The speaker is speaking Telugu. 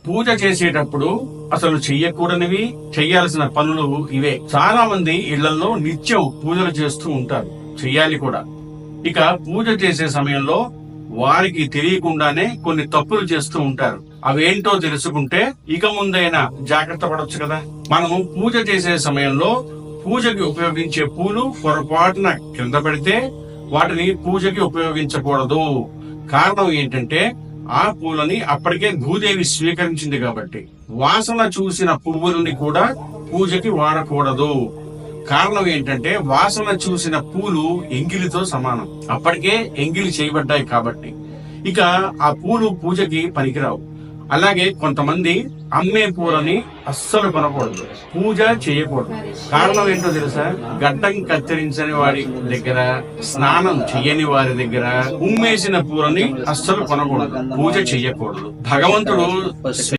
పూజ చేసేటప్పుడు అసలు చెయ్యకూడనివి, చెయ్యాల్సిన పనులు ఇవే. చాలా మంది ఇళ్లలో నిత్యం పూజలు చేస్తూ ఉంటారు, చెయ్యాలి కూడా. ఇక పూజ చేసే సమయంలో వారికి తెలియకుండానే కొన్ని తప్పులు చేస్తూ ఉంటారు. అవేంటో తెలుసుకుంటే ఇక ముందైనా జాగ్రత్త పడొచ్చు కదా. మనము పూజ చేసే సమయంలో పూజకి ఉపయోగించే పూలు పొరపాటున కింద పడితే వాటిని పూజకి ఉపయోగించకూడదు. కారణం ఏంటంటే ఆ పూలని అప్పటికే భూదేవి స్వీకరించింది కాబట్టి. వాసన చూసిన పువ్వులని కూడా పూజకి వాడకూడదు. కారణం ఏంటంటే వాసన చూసిన పూలు ఎంగిలితో సమానం, అప్పటికే ఎంగిలి చేయబడ్డాయి కాబట్టి. ఇక ఆ పూలు పూజకి పనికిరావు. అలాగే కొంతమంది అమ్మే పూలని అస్సలు కొనకూడదు, పూజ చేయకూడదు. కారణం ఏంటో తెలుసా? గడ్డం కత్తిరించని వారి దగ్గర, స్నానం చెయ్యని వారి దగ్గర ఉమ్మేసిన పూలని అస్సలు కొనకూడదు, పూజ చెయ్యకూడదు. భగవంతుడు